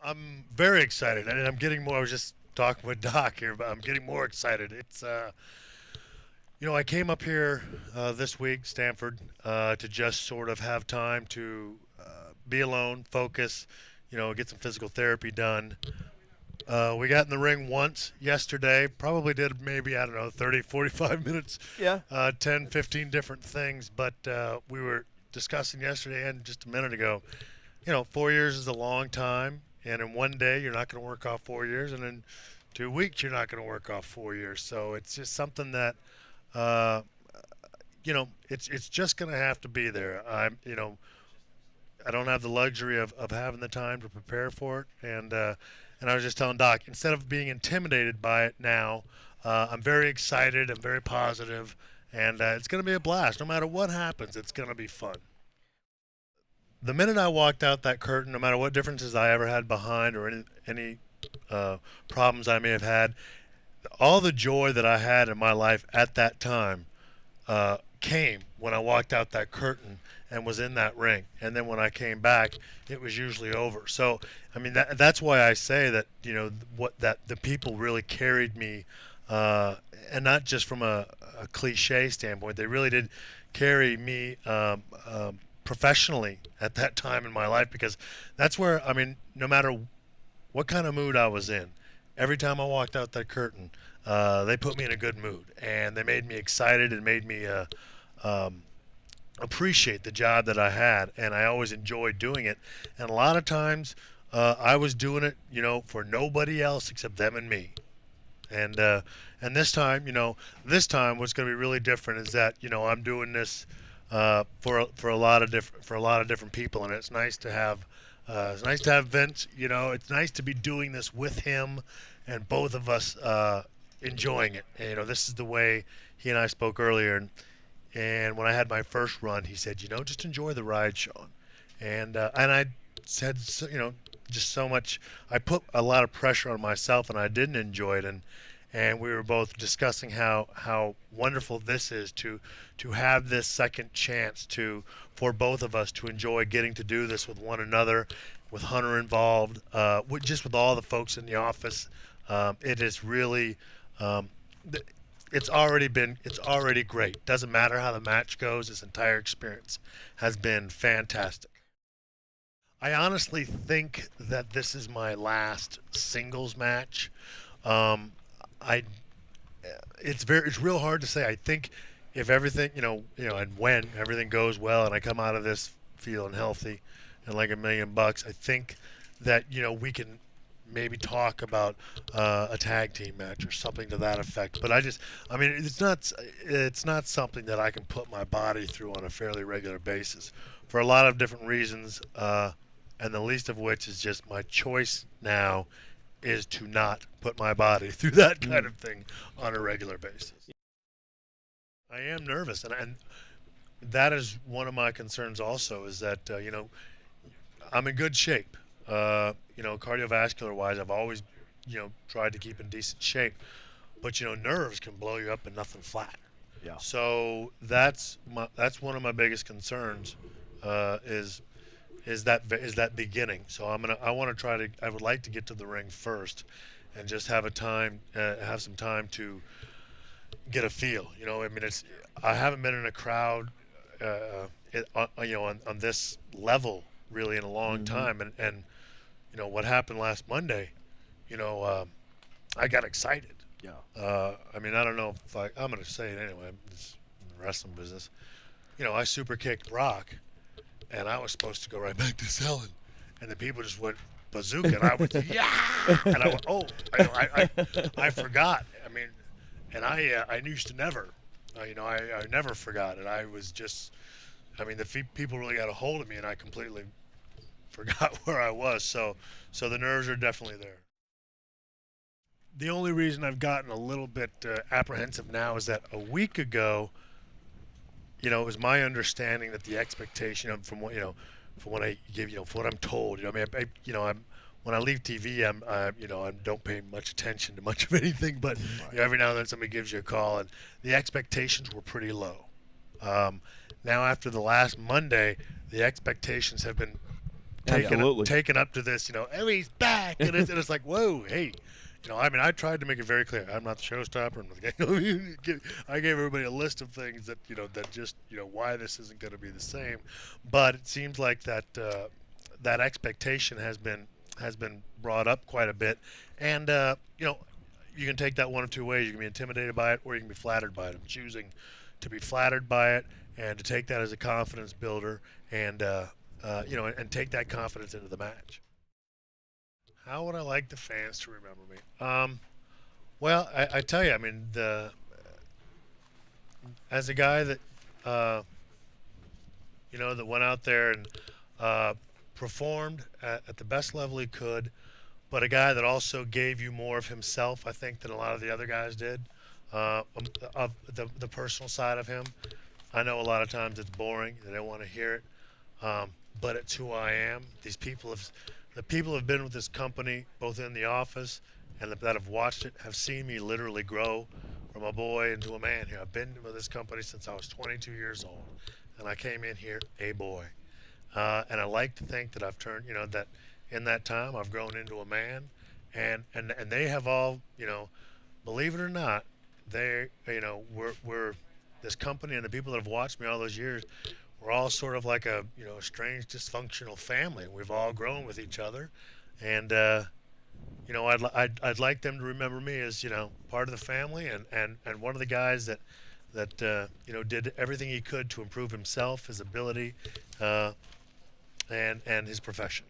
I'm very excited, and I'm getting more. I was just talking with Doc here, but I'm getting more excited. I came up here this week, Stanford, to just sort of have time to be alone, focus, get some physical therapy done. We got in the ring once yesterday, probably did maybe, I don't know, 30, 45 minutes, Yeah. 10, 15 different things, but we were discussing yesterday and just a minute ago. 4 years is a long time, and in one day you're not going to work off 4 years, and in 2 weeks you're not going to work off 4 years. So it's just something that uh, it's just going to have to be there. I don't have the luxury of having the time to prepare for it, and I was just telling Doc, instead of being intimidated by it now, I'm very excited. I'm very positive, and it's going to be a blast. No matter what happens, it's going to be fun. The minute I walked out that curtain, no matter what differences I ever had behind or any problems I may have had, all the joy that I had in my life at that time came when I walked out that curtain and was in that ring. And then when I came back, it was usually over. So, I mean, that's why I say that, what that the people really carried me, and not just from a cliche standpoint. They really did carry me professionally at that time in my life, because that's where, I mean, no matter what kind of mood I was in, every time I walked out that curtain, they put me in a good mood, and they made me excited and made me um, appreciate the job that I had, and I always enjoyed doing it. And a lot of times, I was doing it, for nobody else except them and me. And this time, what's going to be really different is that I'm doing this for a lot of different people, and it's nice to have Vince. It's nice to be doing this with him, and both of us enjoying it. And, this is the way he and I spoke earlier. And when I had my first run, he said, just enjoy the ride, Shawn. And I said, just so much. I put a lot of pressure on myself, and I didn't enjoy it. And we were both discussing how wonderful this is to have this second chance for both of us to enjoy getting to do this with one another, with Hunter involved, just with all the folks in the office. It is really um, it's already great. Doesn't matter how the match goes. This entire experience has been fantastic. I honestly think that this is my last singles match. Um, I it's real hard to say. I think if everything and when everything goes well and I come out of this feeling healthy and like $1 million, I think that we can maybe talk about a tag team match or something to that effect. But I mean, it's not something that I can put my body through on a fairly regular basis for a lot of different reasons, and the least of which is just my choice now is to not put my body through that kind Mm. of thing on a regular basis. I am nervous, and that is one of my concerns. Also, is that I'm in good shape. Cardiovascular wise, I've always tried to keep in decent shape. But nerves can blow you up and nothing flat. Yeah. So that's one of my biggest concerns. Is that beginning. So I want to try to I would like to get to the ring first, and just have some time to get a feel. I mean, I haven't been in a crowd, on this level really in a long Mm-hmm. time, and what happened last Monday. You know, I got excited. Yeah. I mean, I don't know if I'm going to say it anyway. It's in the wrestling business. I super kicked Brock, and I was supposed to go right back to selling, and the people just went bazooka, and I was yeah, and I went oh, I forgot. I mean, and I used to never, I never forgot it. I was just, I mean, the people really got a hold of me, and I completely forgot where I was. So the nerves are definitely there. The only reason I've gotten a little bit apprehensive now is that a week ago, it was my understanding that the expectation from what from what I give, from what I'm told, I mean, I'm when I leave TV, I don't pay much attention to much of anything, but Right. every now and then somebody gives you a call, and the expectations were pretty low. Um, Now after the last Monday, the expectations have been Absolutely. taken up to this, oh, he's back, and it's like, whoa, hey, I mean, I tried to make it very clear. I'm not the showstopper. I gave everybody a list of things that that just why this isn't going to be the same. But it seems like that expectation has been brought up quite a bit, and you can take that one of two ways. You can be intimidated by it, or you can be flattered by it. I'm choosing to be flattered by it and to take that as a confidence builder, and and take that confidence into the match. How would I like the fans to remember me? Well, I tell you, I mean, as a guy that uh, that went out there and uh, performed at the best level he could, but a guy that also gave you more of himself, I think, than a lot of the other guys did. Of the personal side of him, I know a lot of times it's boring; they don't want to hear it. But it's who I am. The people have been with this company, both in the office and that have watched it, have seen me literally grow from a boy into a man here. I've been with this company since I was 22 years old, and I came in here a boy. And I like to think that I've turned, that in that time I've grown into a man, and they have all, believe it or not, they, we're this company and the people that have watched me all those years, we're all sort of like a, strange dysfunctional family. We've all grown with each other, and I'd like them to remember me as part of the family, and one of the guys that did everything he could to improve himself, his ability, and his profession.